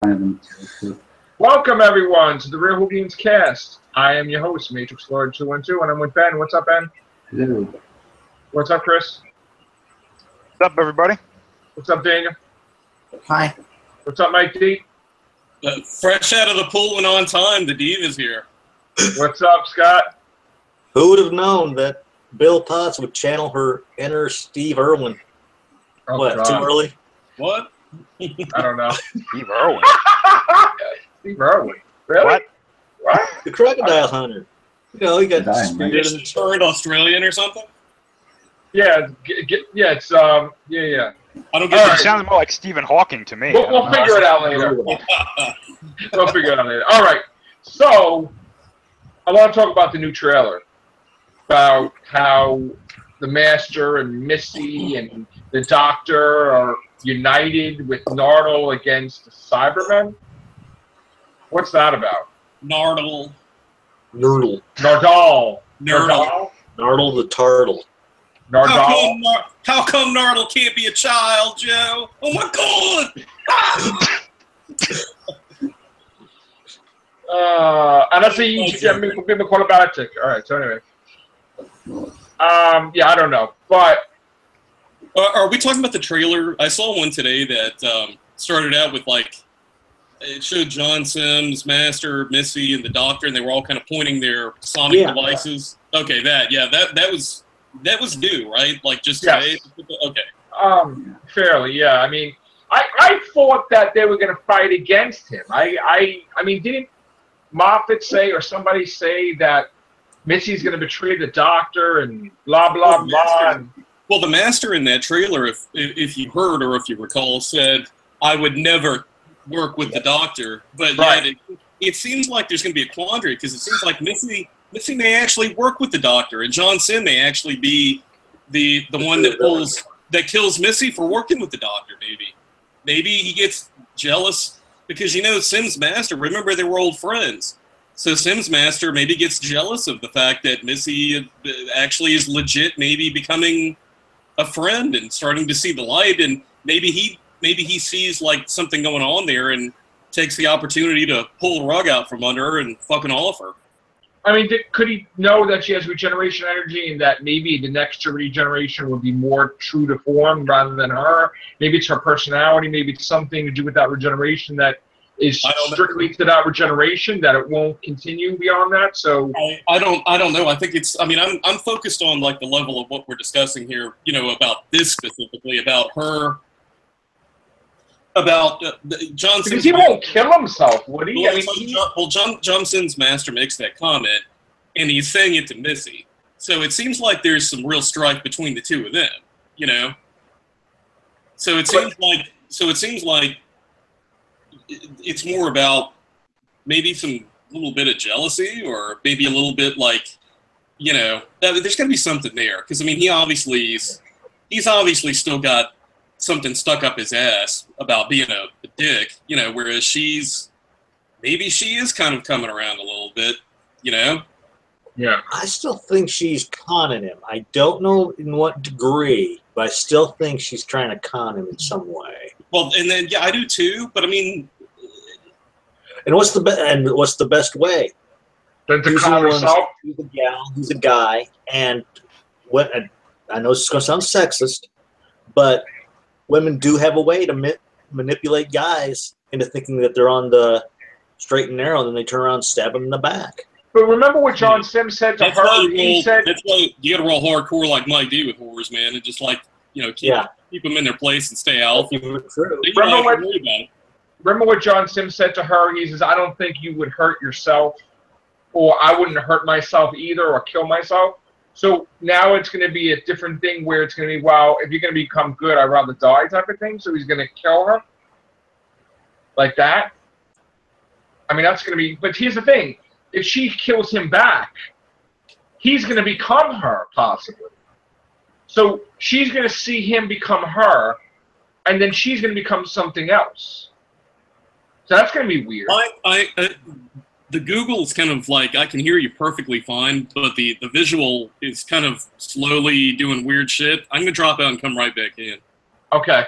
Welcome, everyone, to the Real Whovians cast. I am your host, Matrix Lord 212, and I'm with Ben. What's up, Ben? Hello. What's up, Chris? What's up, everybody? What's up, Daniel? Hi. What's up, Mike D? Fresh out of the pool and on time, the Diva's here. What's up, Scott? Who would have known that Bill Potts would channel her inner Steve Irwin? Oh, What, God. too early? What? I don't know. Steve Irwin. Steve Irwin. Really? What? What? The crocodile hunter. You know, he got Dying, speared in the Turned Australian or something? Yeah, yeah, it's, yeah. I don't All get right. It sounded more like Stephen Hawking to me. We'll figure it out later. We'll figure it out later. All right. So, I want to talk about the new trailer. About how the Master and Missy and the Doctor are united with Nardole against the Cybermen. What's that about? Nardle. Nurdle. Nardole. Nardle. Nardle the Turtle. Nardole. How come Nardle can't be a child, Joe? Oh my God! And I see you get me qualitative. All right. So anyway, yeah, I don't know, but Are we talking about the trailer? I saw one today that started out with like it showed John Sims, Master, Missy, and the Doctor, and they were all kind of pointing their sonic devices. Okay, that was new, right? Like just today. Okay. Fairly, yeah. I mean, I thought that they were going to fight against him. I mean, didn't Moffat say or somebody say that Missy's going to betray the Doctor and blah blah blah? Well, the Master in that trailer, if you heard or if you recall, said, "I would never work with the Doctor," but right. yet it seems like there's going to be a quandary because it seems like Missy may actually work with the Doctor, and John Sim may actually be the one that kills Missy for working with the Doctor. Maybe he gets jealous because Sim's Master. Remember, they were old friends. So Sim's Master maybe gets jealous of the fact that Missy actually is legit, maybe becoming a friend and starting to see the light, and maybe he sees like something going on there and takes the opportunity to pull the rug out from under her and fucking off her. I mean, could he know that she has regeneration energy and that maybe the next regeneration would be more true to form rather than her? Maybe it's her personality. Maybe it's something to do with that regeneration that is strictly to that regeneration, that it won't continue beyond that. So I don't know. I think it's. I mean, I'm focused on like the level of what we're discussing here. About this specifically, about her. About John Sims. Because he won't kill himself, would he? Well, John Sims' Master makes that comment, and he's saying it to Missy. So it seems like there's some real strife between the two of them, So it seems like it's more about maybe some little bit of jealousy, or maybe a little bit like, there's going to be something there. Because I mean, he's obviously still got something stuck up his ass about being a dick, whereas maybe she is kind of coming around a little bit, Yeah. I still think she's conning him. I don't know in what degree, but I still think she's trying to con him in some way. Well, and then, I do too, but I mean... And what's the best way? To con herself? He's a gal, he's a guy, and I know this is going to sound sexist, but women do have a way to manipulate guys into thinking that they're on the straight and narrow, and then they turn around and stab them in the back. But remember what John Sims said to her? He said, "That's why you got to roll hardcore like Mike D with horrors, man, and just like keep them in their place and stay out." Remember what John Sims said to her? He says, "I don't think you would hurt yourself, or I wouldn't hurt myself either, or kill myself." So now it's going to be a different thing where it's going to be, well, if you're going to become good, I'd rather die type of thing. So he's going to kill her like that. I mean, that's going to be, but here's the thing. If she kills him back, he's going to become her, possibly. So she's going to see him become her, and then she's going to become something else. So that's going to be weird. The Google's kind of like, I can hear you perfectly fine, but the visual is kind of slowly doing weird shit. I'm going to drop out and come right back in. Okay.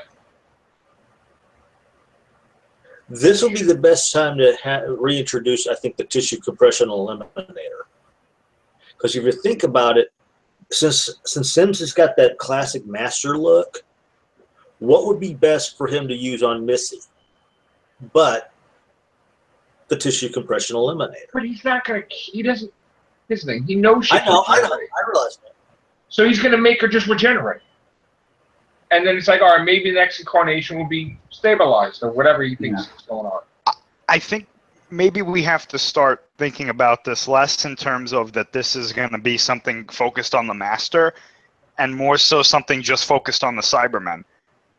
This will be the best time to reintroduce, I think, the tissue compression eliminator. Because if you think about it, since Sims has got that classic master look, what would be best for him to use on Missy? But the tissue compression eliminator. But he's not going to. He doesn't. His thing. He knows she I know. can I regenerate. realize that. So he's going to make her just regenerate. And then it's like, all right, maybe the next incarnation will be stabilized or whatever he thinks is going on. I think maybe we have to start thinking about this less in terms of that this is going to be something focused on the Master and more so something just focused on the Cybermen.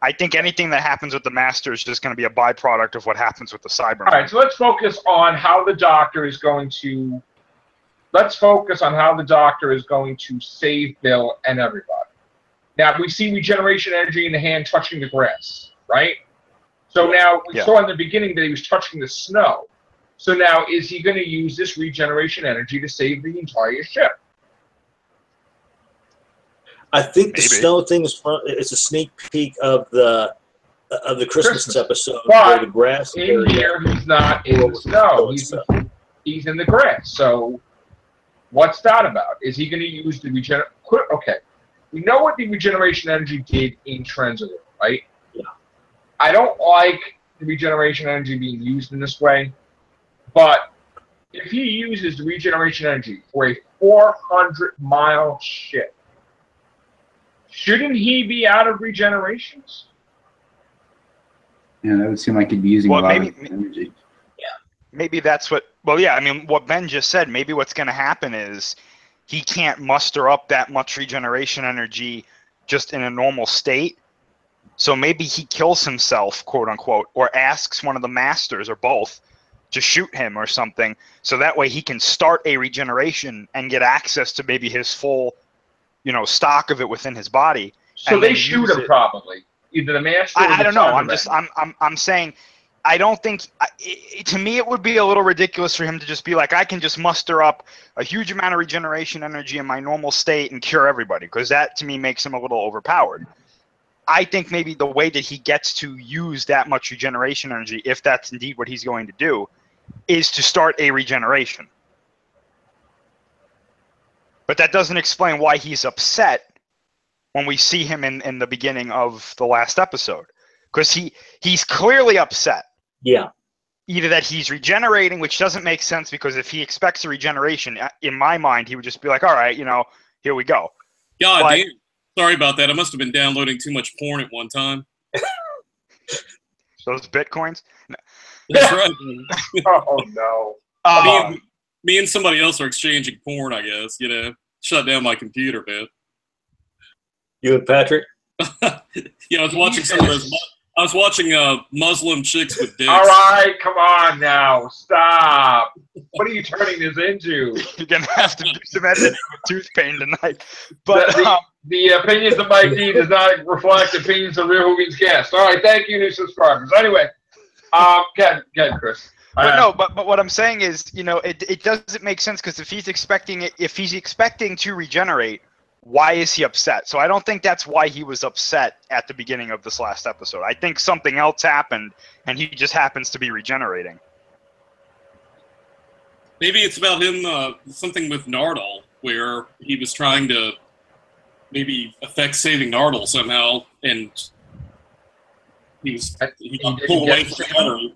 I think anything that happens with the Master is just going to be a byproduct of what happens with the Cybermen. All right, so let's focus on how the Doctor is going to. Let's focus on how the Doctor is going to save Bill and everybody. Now, we see regeneration energy in the hand touching the grass, right? So now we saw in the beginning that he was touching the snow. So now, is he going to use this regeneration energy to save the entire ship? I think the snow thing is fun. It's a sneak peek of the Christmas episode where the grass. In here, he's not in the snow. He's in the grass. So, what's that about? Is he going to use the regeneration? Okay. We know what the regeneration energy did in Transit, right? Yeah. I don't like the regeneration energy being used in this way, but if he uses the regeneration energy for a 400-mile ship, shouldn't he be out of regenerations? Yeah, that would seem like he'd be using a lot of energy. Yeah. Maybe that's what. Well, yeah. I mean, what Ben just said. Maybe what's going to happen is he can't muster up that much regeneration energy just in a normal state. So maybe he kills himself, quote unquote, or asks one of the Masters or both to shoot him or something. So that way he can start a regeneration and get access to maybe his full, stock of it within his body. So they shoot him probably. Either the Master or I don't know. Cybermen. I'm saying, I don't think, to me, it would be a little ridiculous for him to just be like, I can just muster up a huge amount of regeneration energy in my normal state and cure everybody, because that, to me, makes him a little overpowered. I think maybe the way that he gets to use that much regeneration energy, if that's indeed what he's going to do, is to start a regeneration. But that doesn't explain why he's upset when we see him in the beginning of the last episode. Because he's clearly upset. Yeah. Either that he's regenerating, which doesn't make sense, because if he expects a regeneration, in my mind, he would just be like, all right, here we go. God damn. Sorry about that. I must have been downloading too much porn at one time. Those Bitcoins? No. That's right. Oh, no. Me and somebody else are exchanging porn, I guess. Shut down my computer, man. You and Patrick? Yeah, I was watching some of those. I was watching Muslim chicks with dicks. All right, come on now, stop. What are you turning this into? You're gonna have to do some editing with tooth pain tonight. But the opinions of Mike D does not reflect opinions of Real Whovians guests. All right, thank you, new subscribers. Anyway, go ahead, Chris. But what I'm saying is, it doesn't make sense, because if he's expecting to regenerate, why is he upset? So I don't think that's why he was upset at the beginning of this last episode. I think something else happened, and he just happens to be regenerating. Maybe it's about him, something with Nardole, where he was trying to maybe affect saving Nardole somehow, and he got pulled away from the battery.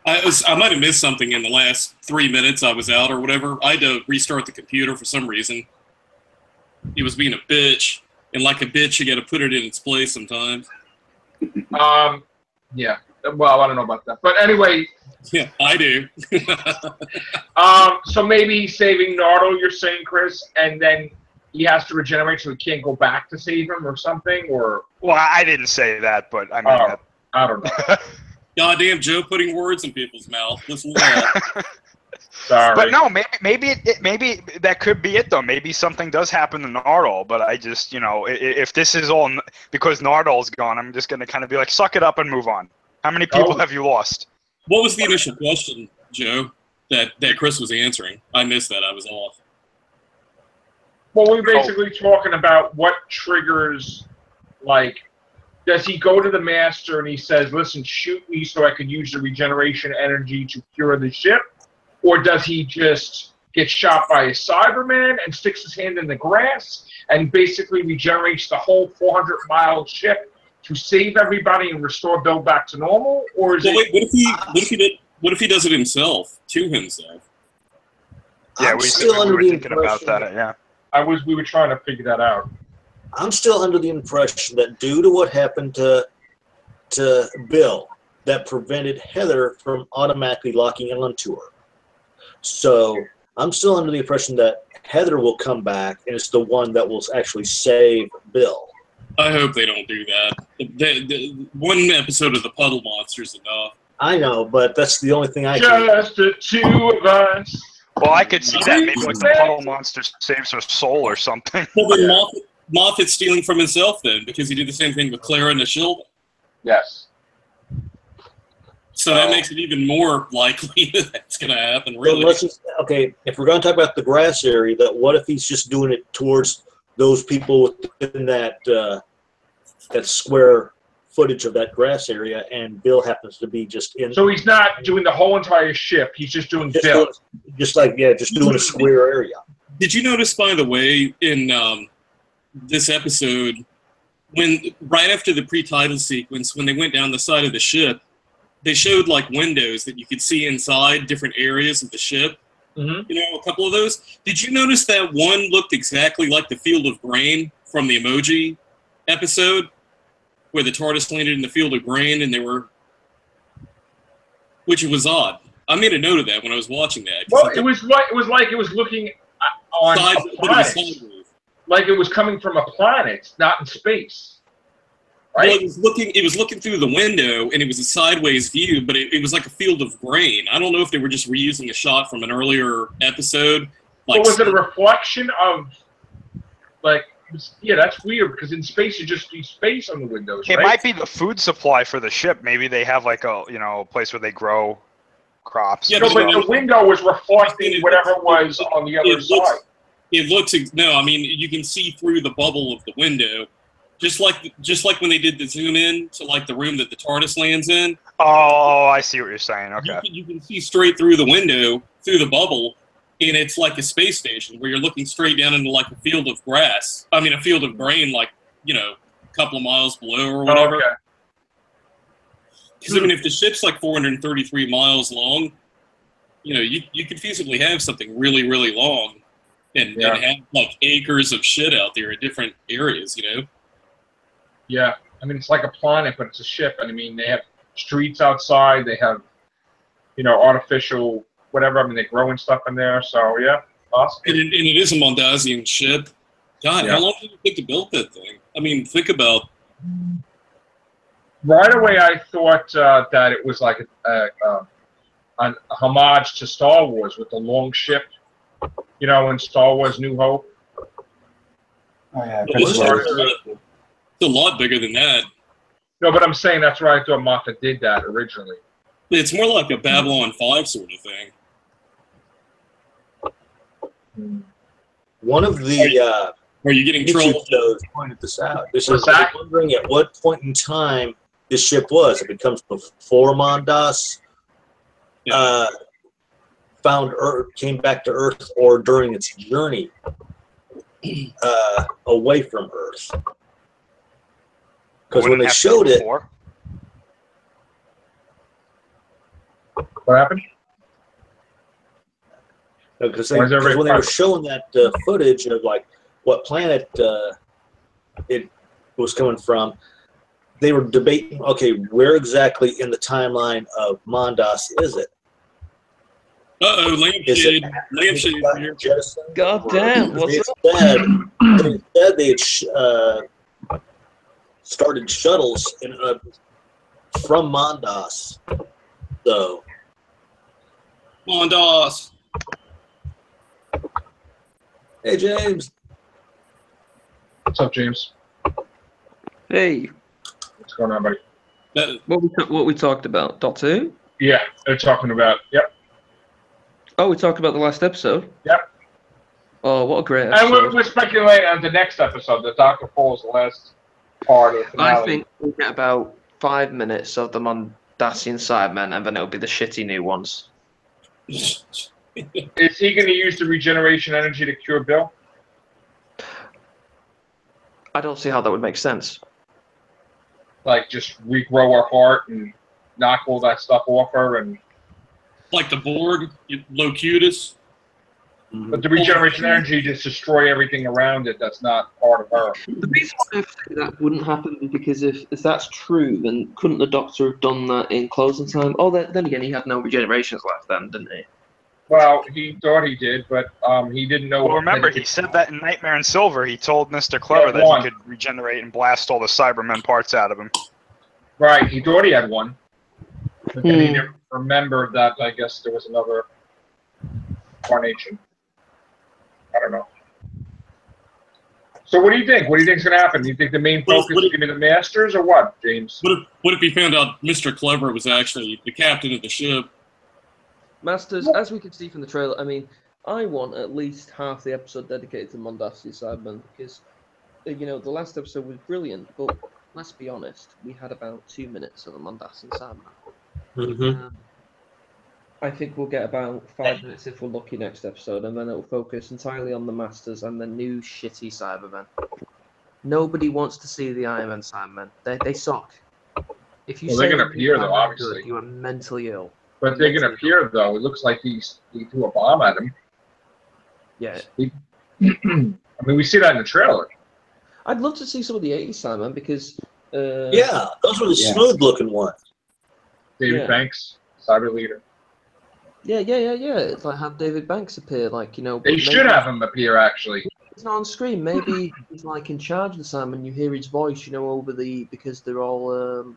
I might have missed something in the last 3 minutes I was out or whatever. I had to restart the computer for some reason. He was being a bitch, and like a bitch, you got to put it in its place sometimes. Yeah. Well, I don't know about that, but anyway. Yeah, I do. So maybe he's saving Nardole, you're saying, Chris, and then he has to regenerate, so he can't go back to save him or something, or. Well, I didn't say that, but I mean. I don't know. Goddamn Joe putting words in people's mouth. Listen to that. Sorry. But no, maybe that could be it, though. Maybe something does happen to Nardole, but I just, if this is all because Nardole's gone, I'm just going to kind of be like, suck it up and move on. How many people have you lost? What was the initial question, Joe, that Chris was answering? I missed that. I was off. Well, we're basically talking about what triggers, like, does he go to the master and he says, listen, shoot me so I could use the regeneration energy to cure the ship? Or does he just get shot by a Cyberman and sticks his hand in the grass and basically regenerates the whole 400-mile ship to save everybody and restore Bill back to normal? Or is wait, what if he does it himself, to himself? Yeah, I'm we still were under the thinking about impression that, yeah. we were trying to figure that out. I'm still under the impression that due to what happened to Bill, that prevented Heather from automatically locking onto her. So I'm still under the impression that Heather will come back and it's the one that will actually save Bill. I hope they don't do that. The one episode of the Puddle Monsters enough. I know, but that's the only thing I can. Just the two of us. Well, I could see that. Maybe like the Puddle Monster saves her soul or something. Well, then Moffat's stealing from himself then, because he did the same thing with Clara and Nashilda. Yes. So that makes it even more likely that that's going to happen, really. Okay, if we're going to talk about the grass area, what if he's just doing it towards those people within that that square footage of that grass area, and Bill happens to be just in. So he's not doing the whole entire ship. He's just doing Bill. Just doing a square area. Did you notice, by the way, in this episode, right after the pre-title sequence, when they went down the side of the ship, they showed like windows that you could see inside different areas of the ship. Mm-hmm. You know, a couple of those. Did you notice that one looked exactly like the Field of Grain from the Emoji episode, where the TARDIS landed in the Field of Grain, and which was odd. I made a note of that when I was watching that. Well, it was looking on a planet, like it was coming from a planet, not in space. Right? Well, it was looking through the window, and it was a sideways view, but it was like a field of grain. I don't know if they were just reusing a shot from an earlier episode. Like, was it a reflection of, like, yeah, that's weird, because in space you just see space on the windows, It right? might be the food supply for the ship. Maybe they have like a place where they grow crops. Yeah, no, but the window was reflecting whatever was on the other side. I mean, you can see through the bubble of the window. Just like when they did the zoom in to like the room that the TARDIS lands in. Oh, I see what you're saying. Okay. You can see straight through the window, through the bubble, and it's like a space station where you're looking straight down into like a field of grass. I mean, a field of grain, like, a couple of miles below or whatever. Because, I mean, if the ship's like 433 miles long, you could feasibly have something really, really long and have like acres of shit out there in different areas, Yeah, I mean, it's like a planet, but it's a ship. And I mean, they have streets outside. They have, artificial whatever. I mean, they're growing stuff in there. So, yeah, awesome. And it is a Mondasian ship. God, how long did it take to build that thing? I mean, think about... Right away, I thought that it was like a homage to Star Wars with the long ship, in Star Wars New Hope. Oh, yeah. It's a lot bigger than that. No, but I'm saying that's why I thought Moffat did that originally. It's more like a Babylon 5 sort of thing. One of the are you getting trolled? Pointed this out. This is wondering at what point in time this ship was. If it comes before Mondas found Earth, came back to Earth, or during its journey away from Earth. Because when they showed it, what happened? Because when they were showing that footage of like what planet it was coming from, they were debating, okay, where exactly in the timeline of Mondas is it? Lampshade. Lampshade here. God damn, what's up? Instead, they had started shuttles from Mondas. So. Mondas. Hey, James. What's up, James? Hey, What's going on, buddy? what we talked about? Doctor Who? Yeah, they're talking about, yep. Oh, we talked about the last episode? Yep. Oh, what a great episode. And we're speculating on the next episode, the Dr. Falls last part of the finale. I think we'll get about 5 minutes of the Mondasian Cybermen, and then it'll be the shitty new ones. Is he going to use the regeneration energy to cure Bill? I don't see how that would make sense. Like, just regrow her heart and knock all that stuff off her, and Like the Borg, Locutus. but the regeneration energy just destroy everything around it that's not part of her. The reason why I think that wouldn't happen is because if that's true, then couldn't the Doctor have done that in closing time? Oh, then again, he had no regenerations left then, didn't he? Well, he thought he did, but he didn't know. Well, remember, he said that in Nightmare in Silver. He told Mr. Clever that he could regenerate and blast all the Cybermen parts out of him. Right, he thought he had one. But then he didn't remember that, I guess, there was another incarnation. I don't know. So what do you think? What do you think is going to happen? Do you think the main focus is going to be the Masters or what, James? What if he found out Mr. Clever was actually the captain of the ship? Masters, as we can see from the trailer, I mean, I want at least half the episode dedicated to Mondasian Cybermen because, you know, the last episode was brilliant, but let's be honest, we had about 2 minutes of the Mondasian Cybermen. I think we'll get about 5 minutes if we're lucky next episode, and then it'll focus entirely on the Masters and the new shitty Cybermen. Nobody wants to see the Iron Man Cybermen. They suck. If you They're going to appear, though, obviously. You are mentally ill. But they're going to appear, though. It looks like he threw a bomb at him. Yeah. I mean, we see that in the trailer. I'd love to see some of the 80s Cybermen because... yeah, those were the smooth-looking ones. David Banks, Cyber Leader. Yeah. It's like have David Banks appear, like, you know. They should have him appear, actually. He's not on screen. Maybe he's like in charge of the Cybermen. You hear his voice, you know, over because they're all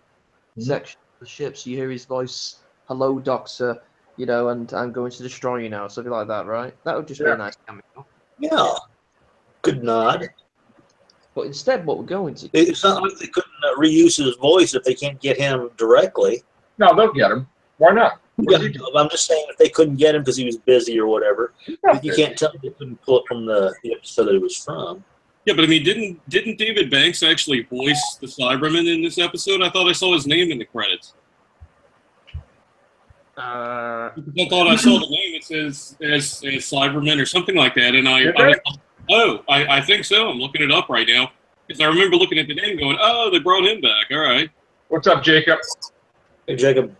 sections of the ship. So you hear his voice, "Hello, Doctor," you know, and I'm going to destroy you now, something like that, right? That would just be a nice cameo. Yeah, good nod. But instead, what we're going to... It's not like they couldn't reuse his voice if they can't get him directly. No, they'll get him. Why not? Yeah, I'm just saying if they couldn't get him because he was busy or whatever. You can't tell me they couldn't pull it from the episode that it was from. Yeah, but I mean, didn't David Banks actually voice the Cybermen in this episode? I thought I saw his name in the credits. I thought I saw the name. It says as Cybermen or something like that, and I think so. I'm looking it up right now because I remember looking at the name, going, "Oh, they brought him back. All right." What's up, Jacob? Hey, Jacob.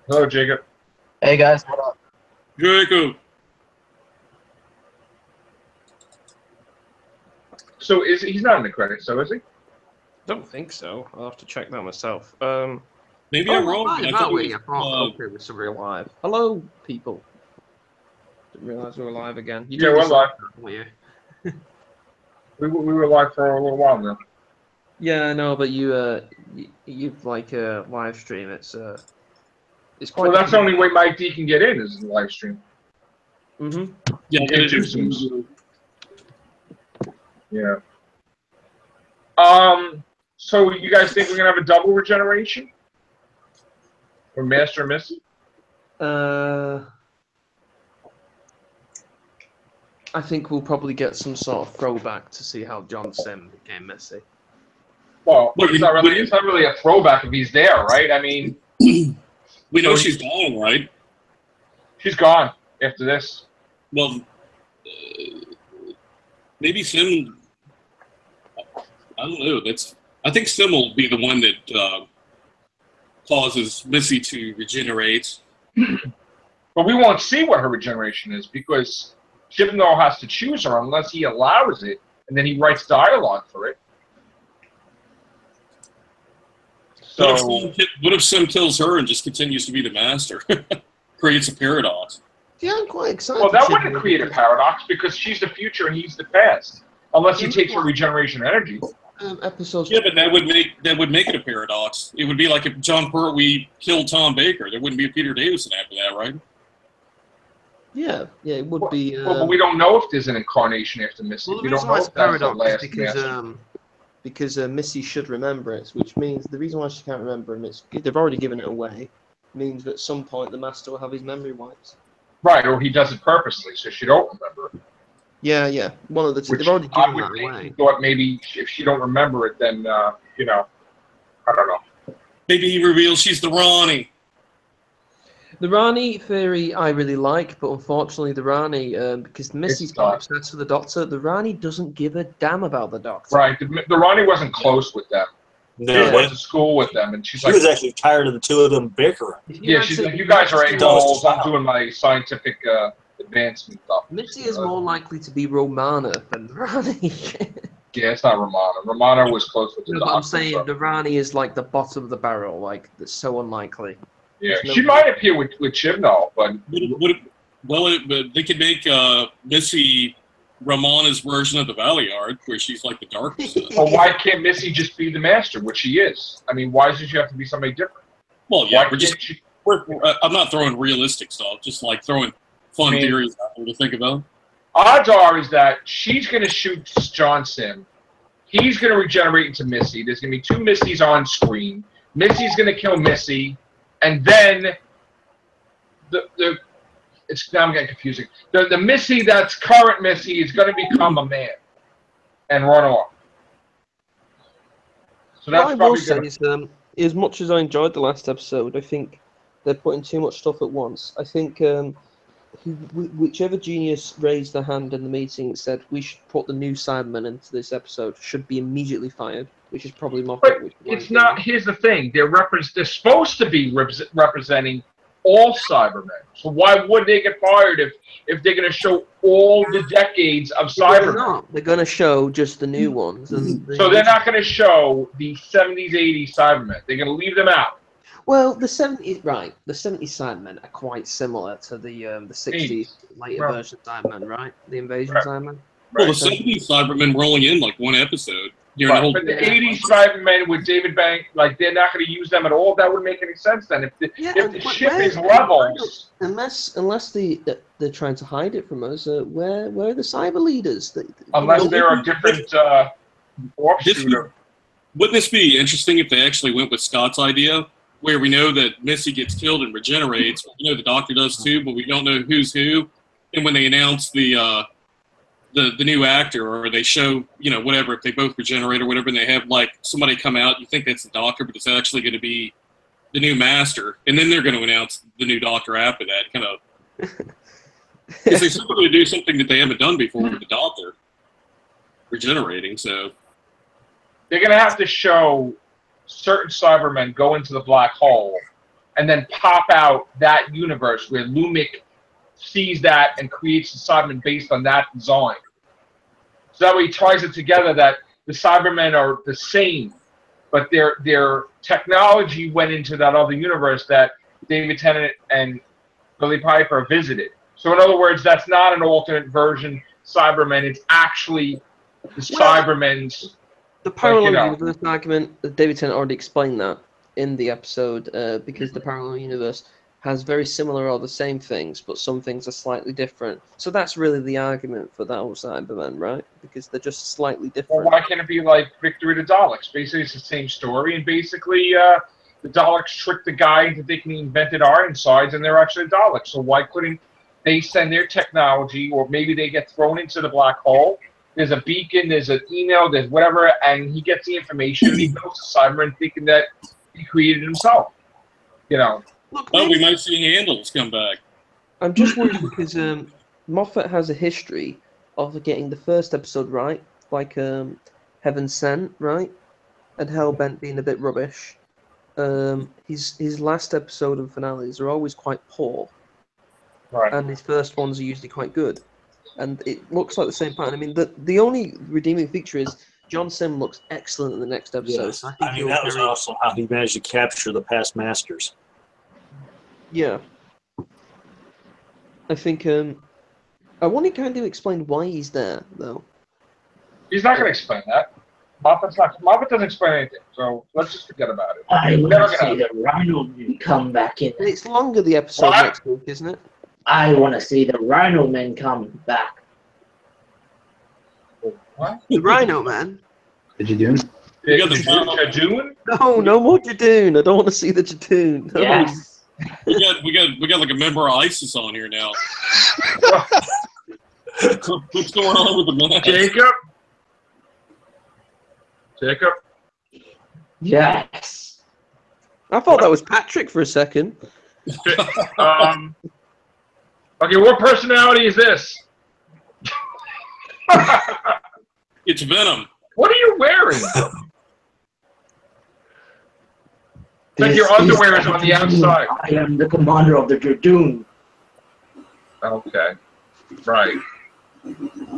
Hello, Jacob. Hey guys, what up? Jacob. So he's not in the credits, so is he? Don't think so. I'll have to check that myself. Maybe I'm wrong. Live, I thought we? it was, Okay, we're real live. Hello, people. Didn't realise we were live again. You Yeah, we're live. Were you? We were live for a little while now. Yeah, I know, but you like live stream. It's quite. Well, that's the only way Mike D can get in is the live stream. Mhm. yeah, Get it two is. Zooms. Yeah. So you guys think we're gonna have a double regeneration? Or Master and Missy? I think we'll probably get some sort of throwback to see how John Sim became Missy. Well, it's not really a throwback if he's there, right? I mean, We know she's gone, right? she's gone after this. Well, maybe Sim. I don't know. I think Sim will be the one that causes Missy to regenerate. But we won't see what her regeneration is because Chibnall has to choose her unless he allows it, and then he writes dialogue for it. So, What if Sim kills her and just continues to be the master? Creates a paradox. Yeah, I'm quite excited. well, that wouldn't create a paradox because she's the future and he's the past, unless he takes her regeneration energy. Episodes. Yeah, but that would make it a paradox. It would be like if John Pertwee killed Tom Baker. There wouldn't be a Peter Davison after that, right? Yeah, it would be. Well, but we don't know if there's an incarnation after Missy. Well, we the don't reason know why it's if that's the paradox last is master. because Missy should remember it, which means the reason why she can't remember him is they've already given it away. Means that at some point the Master will have his memory wiped. Right, or he does it purposely, so she don't remember. Yeah. One of the two. Which They've already I given would that think away. he thought maybe if she don't remember it, then I don't know. Maybe he reveals she's the Ronnie. The Rani theory I really like, but unfortunately the Rani, because Missy's quite obsessed with the Doctor, the Rani doesn't give a damn about the Doctor. Right. The Ronnie wasn't close with them. No, She went to school with them, and she's she like, was actually tired of the two of them bickering. yeah, she's like, you guys are a-holes. I'm doing my scientific advancement stuff. Missy is more likely to be Romana than Rani. Yeah, it's not Romana. Romana was close with the No, but Doctor. I'm saying so- the Rani is like the bottom of the barrel, like that's so unlikely. Yeah, There's no- she might appear with Chibnall, but But they could make Missy Romana's version of the Valeyard, where she's like the dark side. well, why can't Missy just be the Master, which she is? I mean, why does she have to be somebody different? Well, yeah, Why we're just can't she? I'm not throwing realistic stuff, just like throwing fun theories out there to think about. Odds are is that she's going to shoot John Sim. He's going to regenerate into Missy. There's going to be two Missys on screen. Missy's going to kill Missy, and then now I'm getting confusing. The Missy that's current Missy is going to become a man and run off. So that's What I will probably say going to... is, as much as I enjoyed the last episode, I think they're putting too much stuff at once. I think whichever genius raised their hand in the meeting and said we should put the new Cybermen into this episode should be immediately fired, which is probably Moffat. But it's not. Here's the thing: they're supposed to be representing all Cybermen. So why would they get fired if they're going to show all the decades of Cybermen? They're going to show just the new ones, and So they're not going to show the 70s, 80s Cybermen. They're going to leave them out. Well, the 70s, right? The 70s Cybermen are quite similar to the 60s later version Cybermen, right? The Invasion Cybermen. Well, the 70s Cybermen were only in like one episode. During the whole But the 80s Cybermen with David Bank, like they're not going to use them at all. That wouldn't make any sense then. If the ship is levels, unless they're trying to hide it from us, where are the cyber leaders? Unless there are different offshoot. Wouldn't this be interesting if they actually went with Scott's idea, where we know that Missy gets killed and regenerates, we know the Doctor does too, but we don't know who's who. And when they announce the new actor, or they show, whatever, if they both regenerate or whatever, and they have like somebody come out, you think that's the Doctor, but it's actually going to be the new Master, and then they're going to announce the new Doctor after that, kind of, because they're supposed to do something that they haven't done before with the Doctor regenerating. So They're going to have to show certain Cybermen go into the black hole and then pop out that universe where Lumic sees that and creates the Cybermen based on that design. So that way he ties it together that the Cybermen are the same, but their technology went into that other universe that David Tennant and Billy Piper visited. So in other words, that's not an alternate version Cybermen. It's actually the Cybermen's... The parallel universe argument, David Tennant already explained that in the episode, because the parallel universe has very similar or the same things, but some things are slightly different. So that's really the argument for that whole Cybermen, right? Because they're just slightly different. Well, why can't it be like Victory of the Daleks? Basically, it's the same story, and basically the Daleks tricked the guy into thinking he invented Ironsides, and they're actually Daleks. So why couldn't they send their technology, or maybe they get thrown into the black hole? There's a beacon, there's an email, there's whatever, and he gets the information, and he goes to Cybermen thinking that he created himself. Look, we might see Handles come back. I'm just worried because Moffat has a history of getting the first episode right, like Heaven Sent, right, and Hellbent being a bit rubbish. His last episode and finales are always quite poor, Right. and his first ones are usually quite good. And it looks like the same pattern. I mean, the only redeeming feature is John Sim looks excellent in the next episode. Yes. So I think that was awesome how he managed to capture the past masters. Yeah. I think I want to kind of explain why he's there, though. He's not going to explain that. Moffat doesn't explain anything, so let's just forget about it. I We're want never to see gonna- the Rhino Men come back in. And it's longer, the episode What? next week, isn't it? I want to see the Rhino Men come back. What? The Rhino Man? Did you do it? You got the Jadoon? No more Jadoon. I don't want to see the Jadoon. No. Yes. we got like a member of ISIS on here now. What's going on with the match? Jacob? Yes. I thought that was Patrick for a second. Okay, what personality is this? It's Venom. What are you wearing? Like your This underwear is on the outside. I am the commander of the Dragoon. Okay. Right.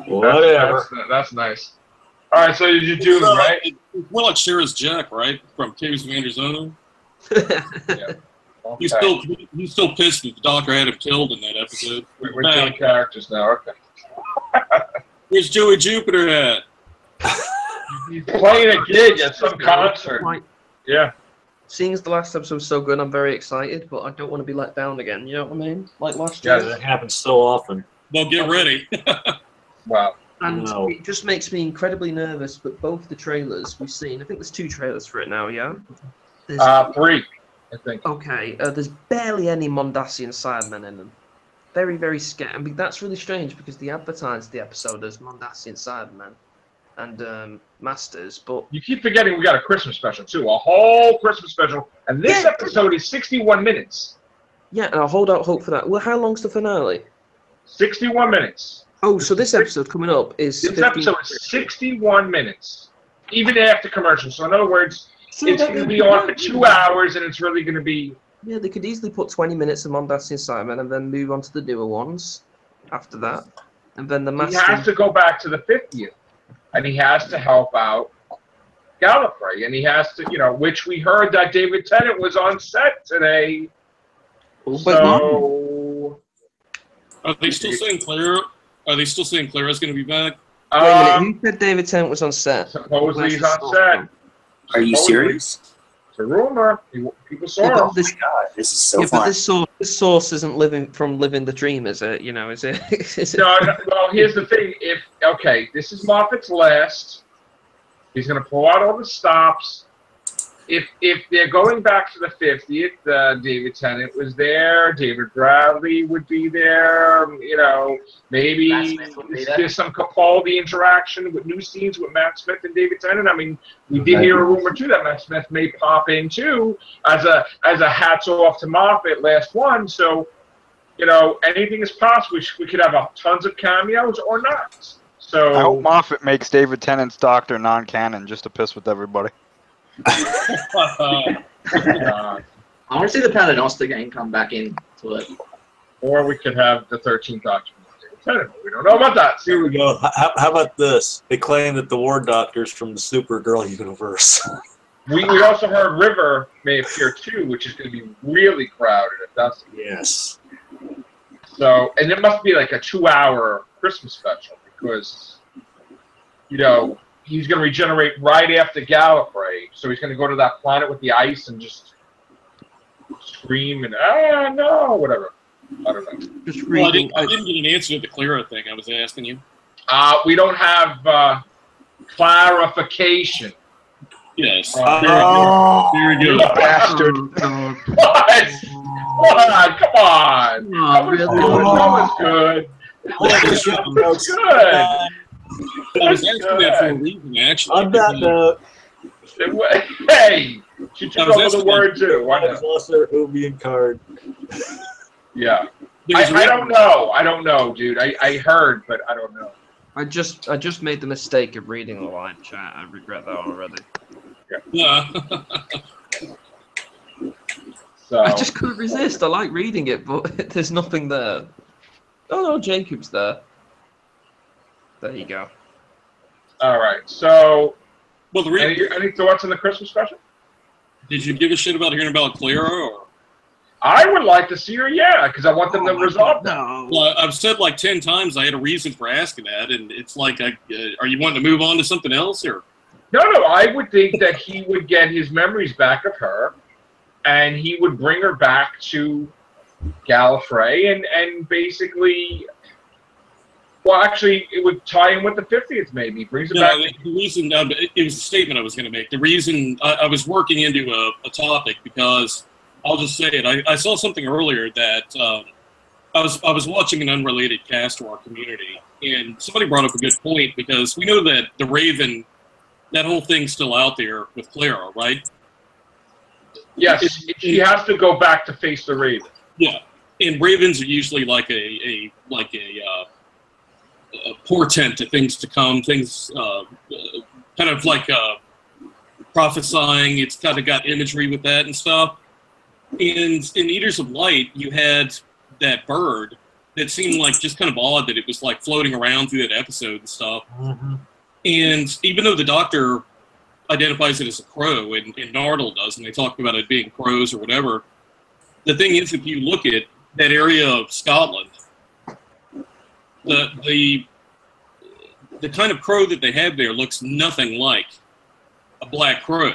Whatever. That's nice. All right, so you do right? It's more like Sarah's Jack, right? From Caves of Arizona. Yeah. Okay. He's still pissed that the doctor had him killed in that episode. We're doing characters now. Okay. Where's Joey Jupiter at? He's playing a gig at some concert. Right. Yeah. Seeing as the last episode was so good, I'm very excited, but I don't want to be let down again. You know what I mean? Like last Yeah, year. that happens so often. Well, get ready. Wow. And No. it just makes me incredibly nervous. But both the trailers we've seen, I think there's 2 trailers for it now. Yeah. There's, 3, I think. okay. There's barely any Mondasian Sidemen in them. Very, very scared. I mean, that's really strange because they advertised the episode as Mondasian Sidemen and Masters, but You keep forgetting we got a Christmas special too, a whole Christmas special, and this Yeah. episode is 61 minutes. yeah, and I'll hold out hope for that. Well, how long's the finale? 61 minutes. Oh, so this episode coming up is This 15 episode is 61 minutes, even after commercials. So in other words, So it's that going to they be on for could- 2 hours, and it's really going to be. Yeah, they could easily put 20 minutes of Mondasian Sidemen and then move on to the newer ones after that, and then the He Master. has to go back to the 50th, and he has to help out Gallifrey, and he has to, which we heard that David Tennant was on set today. But So. Are they still saying Clara? Are they still saying Clara's going to be back? wait a minute, who said David Tennant was on set? Supposedly Where's he's the on source set. from? Are you Supposedly. serious? It's a rumor. People saw Yeah, him. but this, God, this is so yeah, but fun. this source isn't living the dream, is it? Is it? Is it? No, well, here's the thing. This is Moffat's last. He's going to pull out all the stops. If they're going back to the 50th, David Tennant was there. David Bradley would be there. Maybe Matt Smith would be there. there's some Capaldi interaction with new scenes with Matt Smith and David Tennant. I mean, we did hear a rumor too that Matt Smith may pop in too as a hats off to Moffat last one. So, anything is possible. We could have tons of cameos or not. So I hope Moffat makes David Tennant's Doctor non-canon just to piss with everybody. uh, I want to see the Paternoster gang come back into it. or we could have the 13th Doctor. We don't know about that. Here we go. How about this? They claim that the War Doctor's from the Supergirl universe. We also heard River may appear too, which is going to be really crowded if that's Yes. so. And it must be like a 2-hour Christmas special because, he's going to regenerate right after Gallifrey. So he's going to go to that planet with the ice and just scream and no, whatever. I don't know. Just Well, I reading. didn't get an answer to the Clara thing I was asking you. We don't have clarification. Yes. Very You good. bastard. What? What? Come on. That was really? good. That was good. That was good. I was asking that for a reason, actually. On that note, Hey, she took I was over the asking- word too. Why that was not? also a Whovian card. Yeah. Because I don't know. I don't know, dude. I heard, but I don't know. I just made the mistake of reading the live chat. I regret that already. Yeah. So I just couldn't resist. I like reading it, but there's nothing there. Oh no, Jacob's there. There you go. all right. So Well, the any thoughts on the Christmas special? did you give a shit about hearing about Clara? Or I would like to see her, yeah, because I want them to resolve that. No. well, I've said like 10 times I had a reason for asking that, and it's like, are you wanting to move on to something else, or? No, I would think that he would get his memories back of her, and he would bring her back to Gallifrey, and basically, well, actually, it would tie in with the 50th, maybe. Brings it No, back. the reason it was a statement I was going to make. The reason I was working into a topic because I'll just say it. I saw something earlier that I was watching an unrelated cast to our community, and somebody brought up a good point because we know that the Raven, that whole thing's still out there with Clara, right? Yes, she has to go back to face the Raven. Yeah, and Ravens are usually like a portent to things to come, things kind of like prophesying. It's kind of got imagery with that and stuff. And in Eaters of Light, you had that bird that seemed like just kind of odd that it was like floating around through that episode and stuff. Mm-hmm. And even though the Doctor identifies it as a crow, and Nardole does, and they talk about it being crows or whatever, the thing is, if you look at that area of Scotland, the kind of crow that they have there looks nothing like a black crow.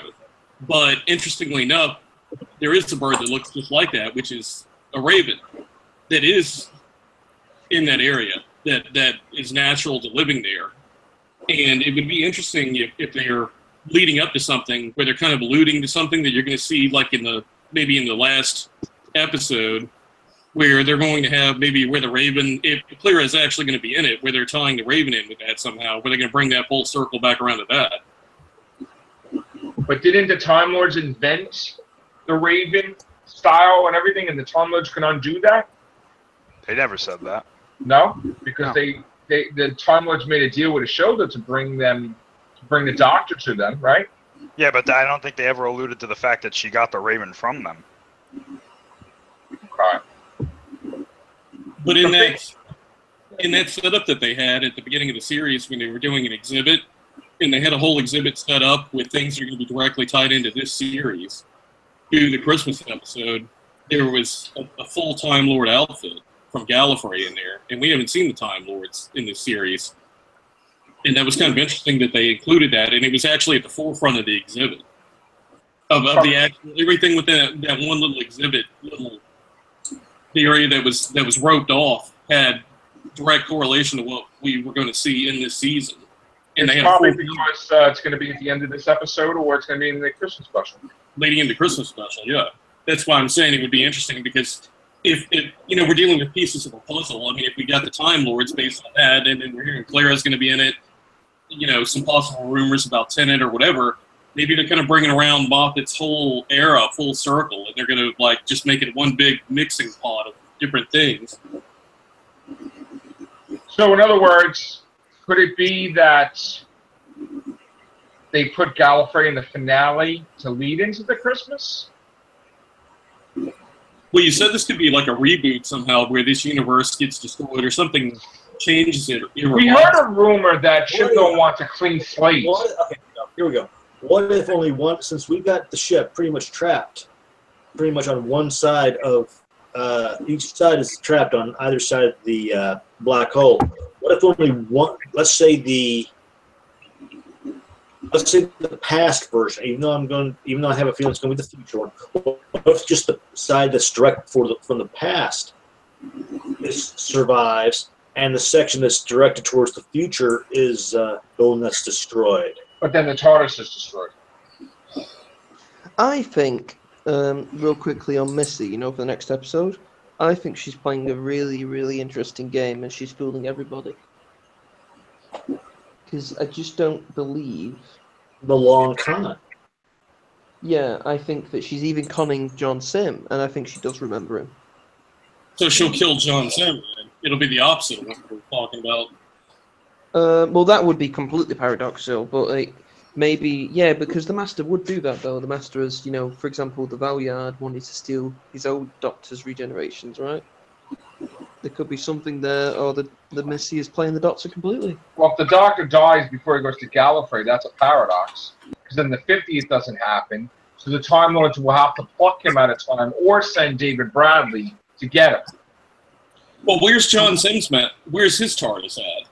But interestingly enough, there is a bird that looks just like that, which is a raven that is in that area, that is natural to living there. And it would be interesting if they're leading up to something where they're kind of alluding to something that you're going to see like maybe in the last episode, where they're going to have maybe where the Raven, if Clara is actually going to be in it, where they're tying the Raven in with that somehow, where they're going to bring that full circle back around to that. But didn't the Time Lords invent the Raven style and everything, and the Time Lords can undo that? They never said that. No, because the Time Lords made a deal with Ashoda to bring the Doctor to them, right? Yeah, but I don't think they ever alluded to the fact that she got the Raven from them. Okay. But in that setup that they had at the beginning of the series when they were doing an exhibit, and they had a whole exhibit set up with things that are going to be directly tied into this series, to the Christmas episode, there was a full Time Lord outfit from Gallifrey in there, and we haven't seen the Time Lords in this series. And that was kind of interesting that they included that, and it was actually at the forefront of the exhibit. Of the actual, everything within that one little exhibit, the area that was roped off had direct correlation to what we were going to see in this season. And it's probably because it's going to be at the end of this episode, or it's going to be in the Christmas special. Leading into Christmas special, yeah. That's why I'm saying it would be interesting, because if we're dealing with pieces of a puzzle. I mean, if we got the Time Lords based on that, and then we're hearing Clara's going to be in it, some possible rumors about Tennant or whatever, maybe they're kind of bringing around Moffat's whole era full circle, and they're going to just make it one big mixing pot of different things. So, in other words, could it be that they put Gallifrey in the finale to lead into the Christmas? Well, you said this could be like a reboot somehow, where this universe gets destroyed or something changes it. We heard a rumor that Chibnall wants a clean slate. Okay, here we go. What if only one, since we've got the ship pretty much trapped, pretty much on one side of, each side is trapped on either side of the black hole. What if only one, let's say the past version, even though I have a feeling it's going to be the future one, what if just the side that's direct from the past survives, and the section that's directed towards the future is the one that's destroyed? But then the TARDIS is destroyed. I think, real quickly on Missy, for the next episode, I think she's playing a really, really interesting game, and she's fooling everybody. Because I just don't believe... The long con. Yeah, I think that she's even conning John Sim, and I think she does remember him. So she'll kill John Sim, and it'll be the opposite of what we're talking about. Well, that would be completely paradoxical, but maybe, yeah, because the Master would do that, though. The Master is, for example, the Valyard wanted to steal his old Doctor's regenerations, right? There could be something there, or the Missy is playing the Doctor completely. Well, if the Doctor dies before he goes to Gallifrey, that's a paradox. Because then the 50th doesn't happen, so the Time Lords will have to pluck him out of time, or send David Bradley to get him. Well, where's John Sim's man? Where's his TARDIS at?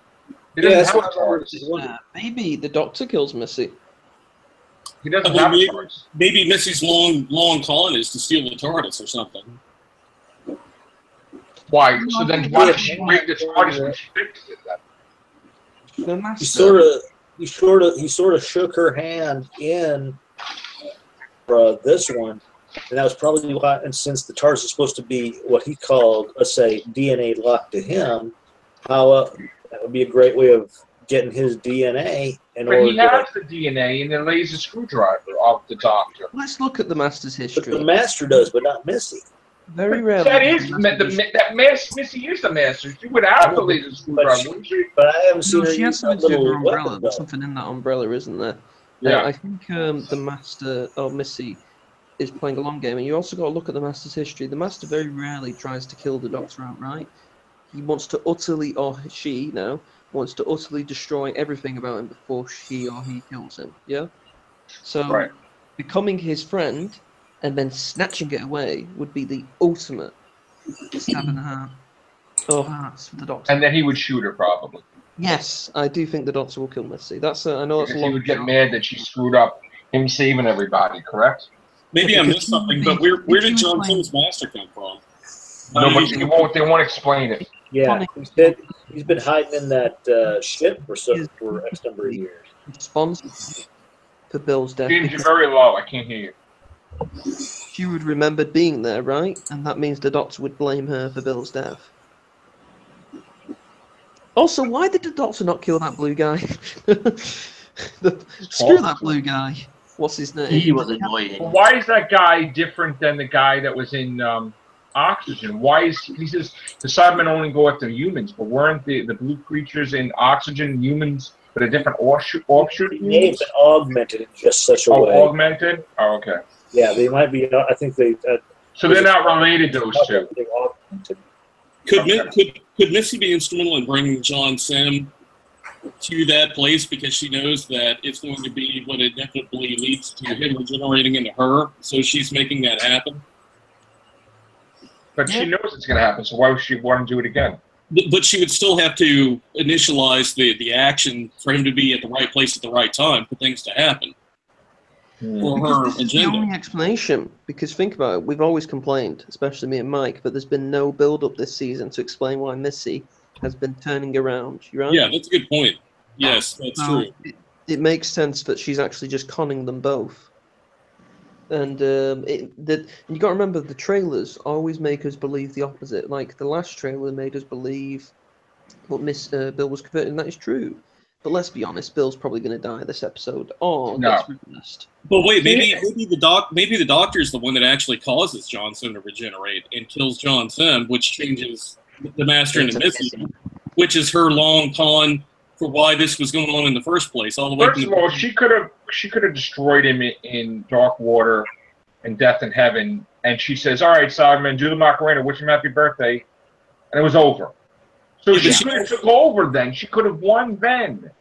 He doesn't have a TARDIS. Maybe the Doctor kills Missy. He doesn't have a TARDIS. Maybe Missy's long con is to steal the TARDIS or something. Why? So then why did she bring the TARDIS when she fixed it then? The Master. He sort of shook her hand in this one And that was probably why, and since the TARDIS is supposed to be what he called, let's say, DNA locked to him, how that would be a great way of getting his DNA in But order he to. has the DNA and the laser screwdriver of the Doctor. Let's look at the Master's But history. the Master does, but not Missy. Very rarely. That does is the Master use- that Missy is the Master. She would have the laser screwdriver, wouldn't she? But I haven't seen No, her she has use something that to do with her little umbrella. weapon, There's though. something in that umbrella, isn't there? Yeah. I think the Master, or Missy, is playing a long game, and you also got to look at the Master's history. The Master very rarely tries to kill the Doctor outright. He wants to utterly, or she now, wants to utterly destroy everything about him before she or he kills him. Yeah? So, Right. becoming his friend and then snatching it away would be the ultimate stab in the heart. Or hearts for the Doctor. And then he would shoot her probably. Yes, I do think the Doctor will kill Missy. That's I know that's a Because long he would get shot. mad that she screwed up him saving everybody, correct? Maybe Yeah, I because missed he something, would but be- where if he did was John playing- Simm's master come from? No, but they won't explain it. Yeah, he's been hiding in that ship for X number of years. Responsible for Bill's death. James, you're Because very low. I can't hear you. she would remember being there, right? And that means the Doctor would blame her for Bill's death. Also, why did the Doctor not kill that blue guy? Screw that blue guy. What's his name? He was annoying. But why is that guy different than the guy that was in Oxygen? Why is he says the Cybermen only go after humans, but weren't the blue creatures in Oxygen humans, but a different offshoot They've been augmented in just such a way. augmented? Oh, okay. Yeah, they might be. I think they. So they're not related, those two. They've augmented. Could Missy be instrumental in bringing John Sim to that place because she knows that it's going to be what inevitably leads to him regenerating into her, so she's making that happen? But she knows it's going to happen, so why would she want to do it again? But she would still have to initialize the action for him to be at the right place at the right time for things to happen. For her This is the agenda. only explanation. Because think about it, we've always complained, especially me and Mike, but there's been no build-up this season to explain why Missy has been turning around. You right? Yeah, that's a good point. Yes, that's So, true. It makes sense that she's actually just conning them both. And you got to remember, the trailers always make us believe the opposite. Like the last trailer made us believe what Bill was converted, and that is true. But let's be honest, Bill's probably going to die this episode, or No. gets reversed. But wait, maybe the doctor is the one that actually causes John Sim to regenerate and kills John Sim, which changes the Master into Missy, which is her long con for why this was going on in the first place. All the way. First of all, she could have destroyed him in Dark Water and Death in Heaven, and she says, "All right, Cyberman, do the Macarena, wish him happy birthday," and it was over. So Yeah, she but could have took over then. She could have won then,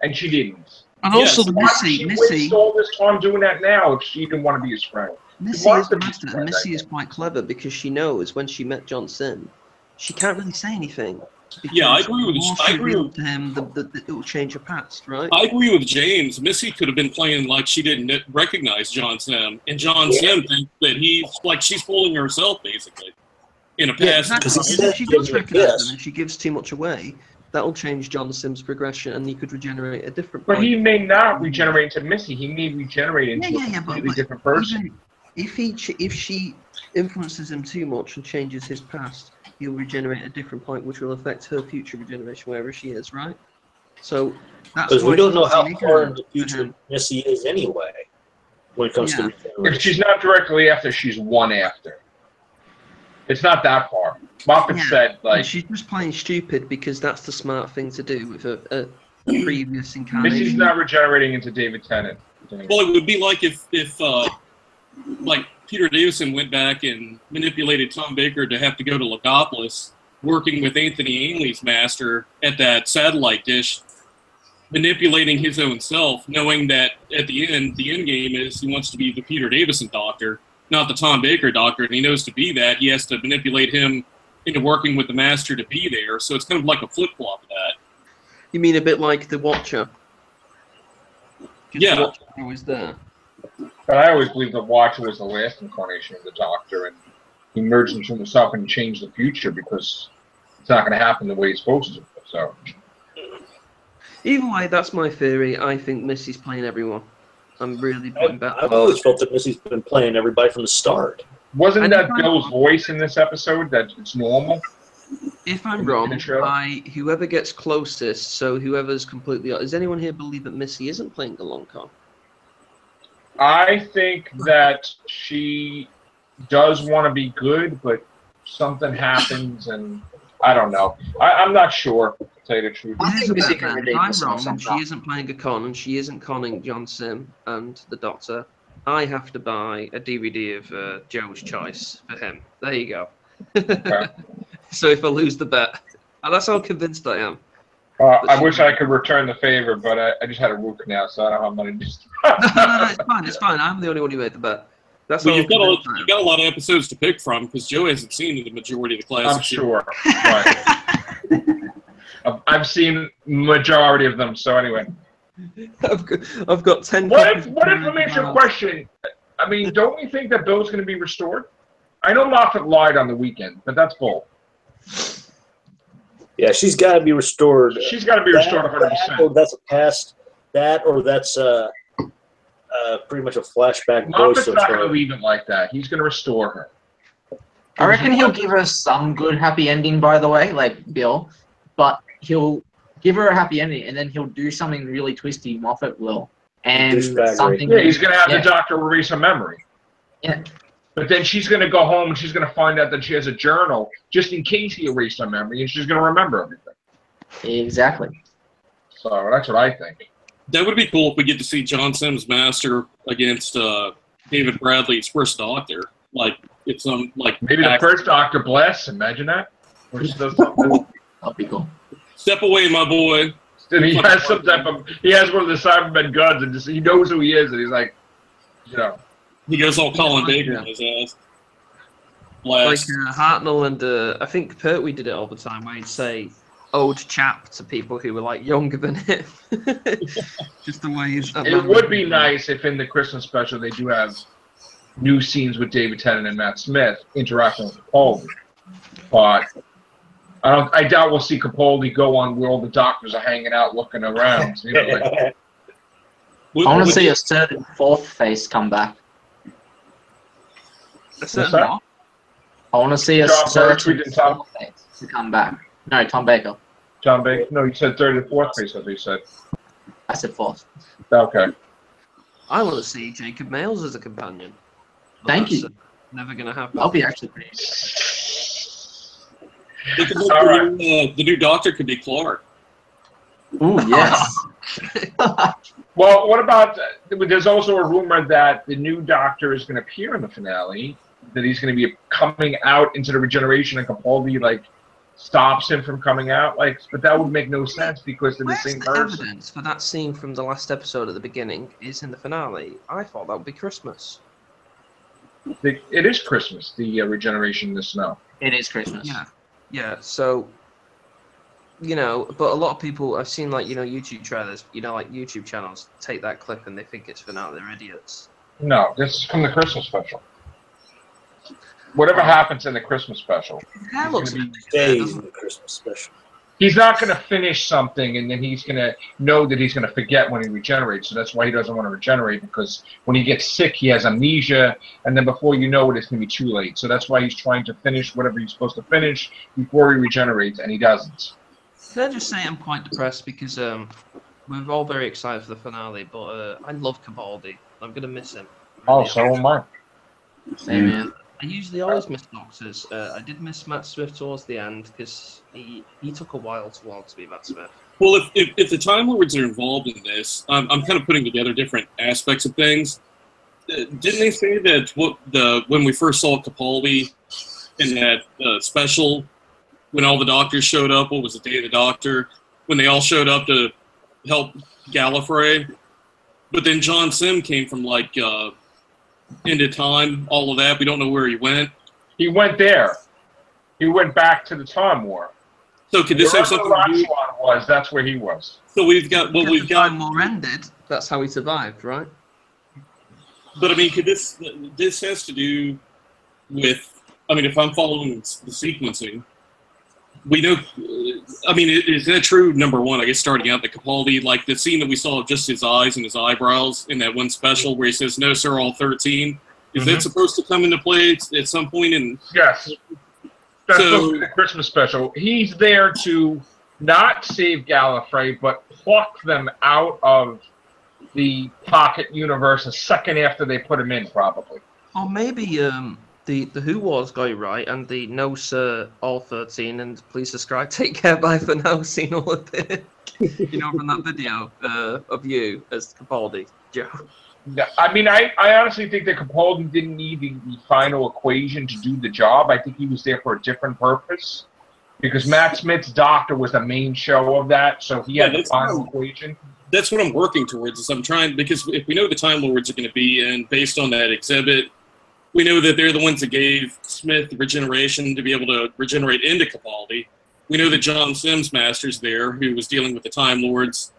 and she didn't. And Yes. also the Why would she Missy, waste all this time doing that now if she didn't want to be his friend? Missy wants is to the be master, friend, and Missy I is quite clever because she knows when she met John Sim, she can't really say anything. Yeah, I because agree with the more I she agree reveals with to him, it will change her past, right? I agree with James. Missy could have been playing like she didn't recognize John Sim, and John Sim thinks that he's like she's fooling herself basically in a Yeah, past. exactly. Because Because if she does give me a recognize kiss. him and she gives too much away, that'll change John Sim's progression, and he could regenerate a different. But point. he may not regenerate into Missy. He may regenerate into a completely but different person. even if she influences him too much and changes his past, he'll regenerate at a different point, which will affect her future regeneration wherever she is, right? So that's Because why we don't she's know how making far her in the for future him. Missy is anyway when it comes Yeah. to If regeneration. she's not directly after, she's one after. It's not that far. Moffat Yeah. said, And like, she's just playing stupid because that's the smart thing to do with a previous Missy's incarnation. not regenerating into David Tennant. Well, it would be like if like Peter Davison went back and manipulated Tom Baker to have to go to Logopolis, working with Anthony Ainley's master at that satellite dish, manipulating his own self, knowing that at the end game is he wants to be the Peter Davison doctor, not the Tom Baker doctor, and he knows to be that, he has to manipulate him into working with the master to be there, so it's kind of like a flip-flop of that. You mean a bit like the Watcher? 'Cause Yeah. The Watcher's always there. But I always believed the Watcher was the last incarnation of the Doctor, and he merged into himself and changed the future because it's not going to happen the way it's supposed to. So Either way, that's my theory. I think Missy's playing everyone. I'm really putting back. I've always felt that Missy's been playing everybody from the start. Wasn't And that if I'm Bill's wrong- voice in this episode that it's normal? If I'm in wrong, the trailer? whoever gets closest, so whoever's completely... Does anyone here believe that Missy isn't playing the long con? I think that she does want to be good, but something happens, and I don't know. I'm not sure, to tell you the truth. I Here's think a Missy bet, can then. redeem If I'm herself wrong and she sometime. isn't playing a con and she isn't conning John Sim and the Doctor, I have to buy a DVD of Joe's Choice for him. There you go. Okay. So if I lose the bet, and that's how convinced I am. I wish I could return the favor, but I just had a root canal, so I don't have money to just... No, it's fine. It's fine. I'm the only one who made the bet. That's Well, how you've got convinced I am. a lot of episodes to pick from because Joe hasn't seen the majority of the classics. I'm sure. Right. I've seen majority of them, so anyway. I've got 10 What copies if, of what if, Terror let me in ask you the a House. question. I mean, don't we think that Bill's going to be restored? I know Moffat lied on the weekend, but that's bull. Yeah, she's got to be restored. She's got to be restored Or 100%. that's a past. That or that's pretty much a flashback Moffat's voice of not going to her. leave it like that. He's going to restore her. I reckon he'll give her some good happy ending, by the way, like Bill, but he'll give her a happy ending and then he'll do something really twisty, Moffat will. And Douchebaggery. something... Yeah, he's going to have Yeah. the doctor erase her memory. Yeah. But then she's going to go home and she's going to find out that she has a journal just in case he erased her memory, and she's going to remember everything. Exactly. So that's what I think. That would be cool if we get to see John Sims Master against David Bradley's first Doctor. Like it's like Maybe the first Doctor blasts. Imagine that. Or she does something. That'd be cool. Step away, my boy. And he has some type of. He has one of the Cybermen guns, and just he knows who he is, and he's like, you know. He goes all Colin Baker on his ass. Blast. Like Hartnell and I think Pertwee did it all the time, where he'd say "old chap" to people who were like younger than him. Just the way he's. It would be nice if in the Christmas special they do have new scenes with David Tennant and Matt Smith interacting with Capaldi, but I doubt we'll see Capaldi go on where all the doctors are hanging out looking around. You know, like, I want to see a certain fourth face come back. A certain that? what? I want to see a John certain Pertwee and Tom- fourth face to come back. No, Tom Baker. John Baker. No, you said third and fourth face. As you said. I said fourth. Okay. I want to see Jacob Mayles as a companion. But Thank that's, you. Never gonna happen. That'll be actually pretty. All right. The new Doctor could be Clark. Ooh, yes. Well, what about? There's also a rumor that the new Doctor is going to appear in the finale. That he's going to be coming out into the regeneration, and Capaldi like stops him from coming out. Like, but that would make no sense because they're the Where's same the person. evidence for that scene from the last episode at the beginning is in the finale? I thought that would be Christmas. It is Christmas. The regeneration in the snow. It is Christmas. Yeah. So, you know, but a lot of people I've seen like YouTube trailers, like YouTube channels take that clip and they think it's finale. They're idiots. No, this is from the Christmas special. Whatever happens in the Christmas special, That looks gonna be Days in the Christmas special. he's not going to finish something and then he's going to know that he's going to forget when he regenerates. So that's why he doesn't want to regenerate, because when he gets sick, he has amnesia, and then before you know it, it's going to be too late. So that's why he's trying to finish whatever he's supposed to finish before he regenerates, and he doesn't. Can I just say I'm quite depressed because we're all very excited for the finale, but I love Capaldi. I'm gonna miss him. Oh, so am I. Same here. I usually always miss Doctors. I did miss Matt Smith towards the end because he took a while to want to be Matt Smith. Well, if the Time Lords are involved in this, I'm kind of putting together different aspects of things. Didn't they say that when we first saw Capaldi in that special, when all the doctors showed up, what was the Day of the Doctor, when they all showed up to help Gallifrey, but then John Sim came from like into time, all of that. We don't know where he went. He went there. He went back to the Time War. So could this have Wherever something to do? Roxxon was, that's where he was. So we've got Because the Time War ended. That's how he survived, right? But I mean, could this has to do with? I mean, if I'm following the sequencing, we know. I mean, is that true? Number one, I guess starting out, the Capaldi, like the scene that we saw of just his eyes and his eyebrows in that one special where he says, "No, sir, all 13." Is that supposed to come into play at some point? Yes. That's supposed to be the Christmas special. He's there to not save Gallifrey, but pluck them out of the pocket universe a second after they put him in, probably. Or maybe the Who Wars guy, right, and the No Sir All 13 and please subscribe, take care, bye for now, seen all of it. You know, from that video of you as Capaldi, Joe. Yeah, I mean, I honestly think that Capaldi didn't need the final equation to do the job. I think he was there for a different purpose. Because Matt Smith's Doctor was the main show of that, so he had the final equation. That's what I'm working towards. Is I'm trying, because if we know the Time Lords are going to be in, based on that exhibit, we know that they're the ones that gave Smith the regeneration to be able to regenerate into Capaldi. We know that John Sims Master's there, who was dealing with the Time Lords.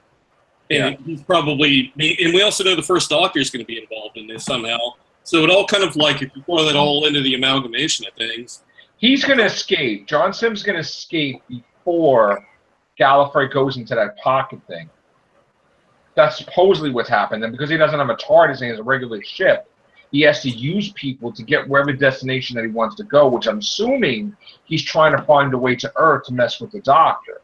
And he's probably, and we also know the First Doctor is going to be involved in this somehow. So it all kind of like, if you throw that all into the amalgamation of things. He's going to escape. John Sims is going to escape before Gallifrey goes into that pocket thing. That's supposedly what's happened. And because he doesn't have a TARDIS and he has a regular ship, he has to use people to get wherever destination that he wants to go, which I'm assuming he's trying to find a way to Earth to mess with the Doctor.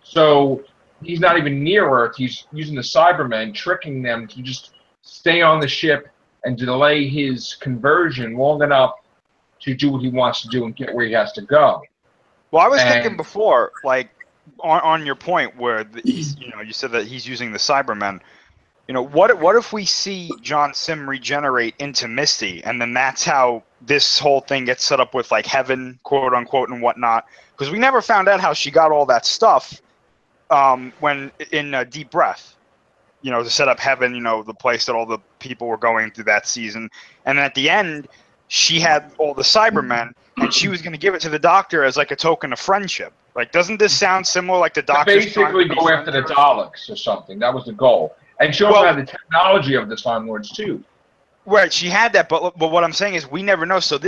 So he's not even near Earth. He's using the Cybermen, tricking them to just stay on the ship and delay his conversion long enough to do what he wants to do and get where he has to go. Well, I was thinking before, like, on your point where he's, you know, you said that he's using the Cybermen. You know, what if we see John Sim regenerate into Misty, and then that's how this whole thing gets set up with, like, heaven, quote unquote, and whatnot? Because we never found out how she got all that stuff when in Deep Breath. You know, to set up heaven, you know, the place that all the people were going through that season, and then at the end, she had all the Cybermen, and she was going to give it to the Doctor as like a token of friendship. Like, doesn't this sound similar? Like the Doctor basically go after the Daleks or something. That was the goal, and she also had the technology of the Time Lords too. Right, she had that, but what I'm saying is we never know. So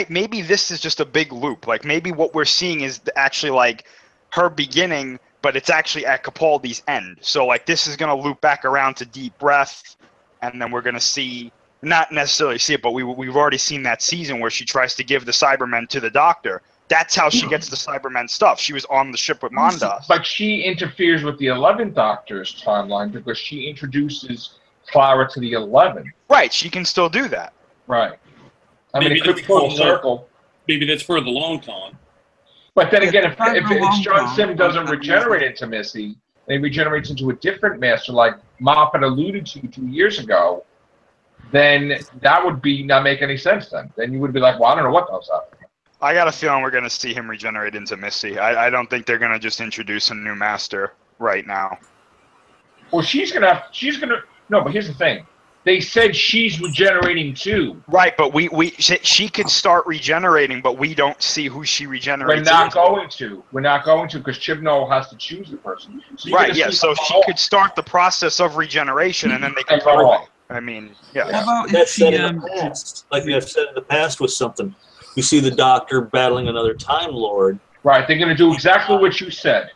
maybe this is just a big loop. Like maybe what we're seeing is actually like her beginning, but it's actually at Capaldi's end. So like this is going to loop back around to Deep Breath, and then we're going to see. Not necessarily see it, but we've already seen that season where she tries to give the Cybermen to the Doctor. That's how she gets the Cybermen stuff. She was on the ship with Mondas. But she interferes with the 11th Doctor's timeline because she introduces Clara to the 11th. Right, she can still do that. Right. I mean, it could be full circle. Maybe that's for the long con. But then again, if John Sim doesn't regenerate into Missy, and he regenerates into a different master like Moffat alluded to 2 years ago, then that would not make any sense then. Then you would be like, well, I don't know what else happened. I got a feeling we're going to see him regenerate into Missy. I don't think they're going to just introduce a new master right now. Well, no, but here's the thing. They said she's regenerating too. Right, but she could start regenerating, but we don't see who she regenerates. We're not going to because Chibnall has to choose the person. So right, yeah, so she could start the process of regeneration and then they can go away. I mean, yeah. How about if she, in the past, like I've said in the past with something, you see the Doctor battling another Time Lord. Right, they're going to do exactly what you said.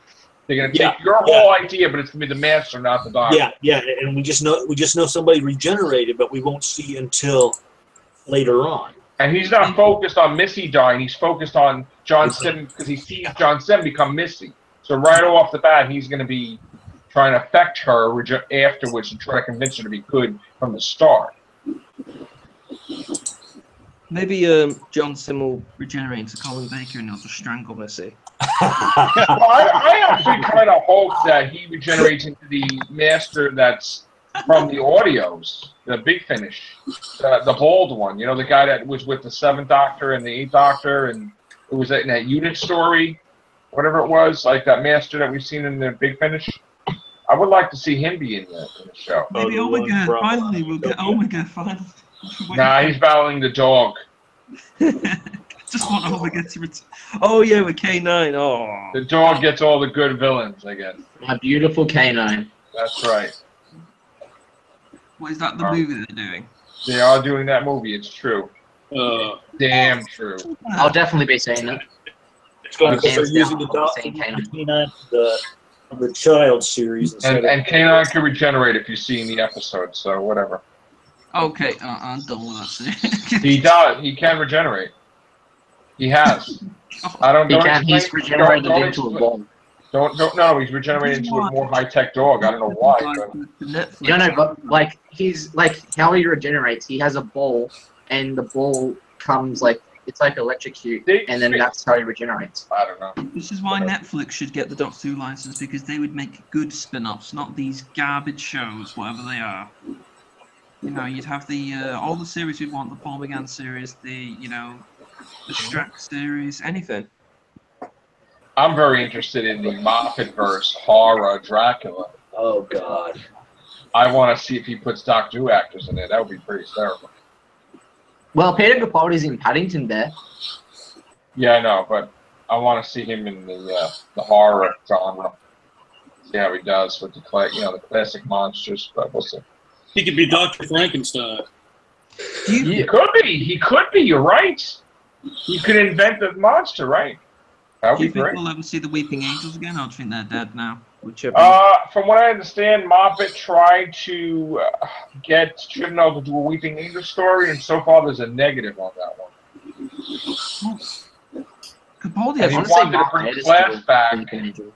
They're going to take your whole idea, but it's going to be the Master, not the Doctor. Yeah, and we just know somebody regenerated, but we won't see until later on. And he's not focused on Missy dying. He's focused on John Sim because he sees John Sim become Missy. So right off the bat, he's going to be trying to affect her afterwards and try to convince her to be good from the start. Maybe John Sim will regenerate into Colin Baker and he'll just strangle Missy. Well, I actually kind of hope that he regenerates into the Master that's from the audios, the Big Finish, the bald one. You know, the guy that was with the 7th Doctor and the 8th Doctor, and it was in that unit story, whatever it was, like that Master that we've seen in the Big Finish. I would like to see him be in the show. Maybe Omega. Finally, we'll get Omega. Finally. Nah, he's battling the dog. Just want Omega to return. Oh yeah, with K9. Oh. The dog gets all the good villains, I guess. My beautiful K9. That's right. What is that? The movie they're doing? They are doing that movie. It's true. Damn true. I'll definitely be saying that. It's going because Hands they're using down, the dog, saying the Kanan. canine, the child series instead And of. K9 can regenerate if you see in the episode, so whatever. Okay, I'm done with that series. He does. He can regenerate. He has. I don't. He Don't can. He's explain. regenerated Don't into a explain. ball. Don't. No, he's regenerated into a more high-tech dog. I don't know why. But Netflix. You know, but like he's like how he regenerates. He has a ball, and the ball comes like it's like electrocute, and then that's how he regenerates. I don't know. This is why Netflix should get the Doctor Who license, because they would make good spin-offs, not these garbage shows, whatever they are. You know, you'd have the all the series we'd want, the Paul McGann series, the the Strack series, anything. I'm very interested in the Moffat-verse horror Dracula. Oh God. I want to see if he puts Doctor Who actors in it. That would be pretty terrible. Well, Peter Capaldi's in Paddington Bear. Yeah, I know, but I want to see him in the horror genre. See how he does with the the classic monsters. But we'll see. He could be Dr. Frankenstein. He could be. He could be. You're right. He could invent the monster, right? That would Do be you think great. we'll ever see the Weeping Angels again, or do you think they're dead now? Whichever. From what I understand, Moffat tried to get Chibnall to do a Weeping Angel story, and so far there's a negative on that one. Capaldi And has he honestly wanted to not bring bad as Class to back. Weeping Angel.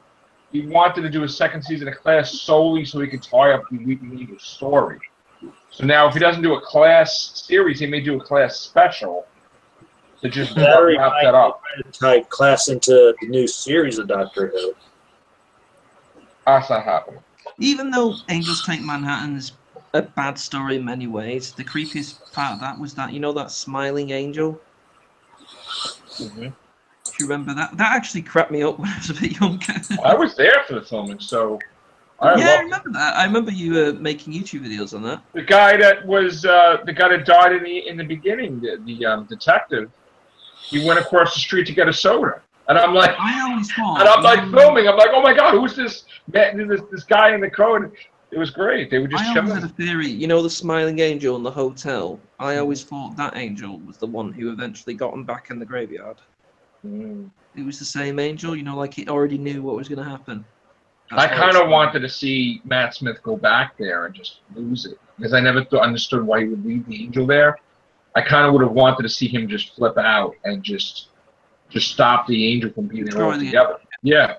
He wanted to do a second season of Class solely so he could tie up the Weeping Angel story. So now, if he doesn't do a Class series, he may do a Class special to just Battery wrap might that up. tie Class into the new series of Doctor Who. That's not happening. Even though Angels Take Manhattan is a bad story in many ways, the creepiest part of that was that, that smiling angel? Mm-hmm. Do you remember that? That actually cracked me up when I was a bit younger. I was there for the filming, so I I loved it. remember that. I remember you making YouTube videos on that. The guy that was the guy that died in the beginning, the detective, he went across the street to get a soda, and I'm like, I always thought. and I'm like filming. I'm like, oh my god, who's this man? This guy in the code. It was great. They were just I always had a chilling. theory. The smiling angel in the hotel? I always thought that angel was the one who eventually got him back in the graveyard. Mm. It was the same angel, like it already knew what was going to happen. I kind of wanted to see Matt Smith go back there and just lose it, because I never understood why he would leave the angel there. I kind of would have wanted to see him just flip out and just stop the angel from being there altogether. Yeah,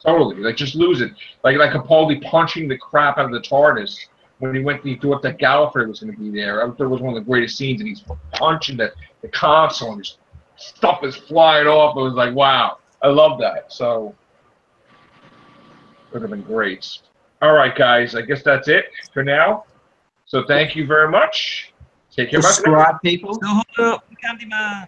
totally. Like, just lose it. Like Capaldi punching the crap out of the TARDIS when he thought that Gallifrey was going to be there. I thought it was one of the greatest scenes, and he's punching the console and his stuff is flying off. It was like, wow. I love that. So it would have been great. All right, guys. I guess that's it for now. So thank you very much. Take care. Subscribe, people. Still hold up, Candyman.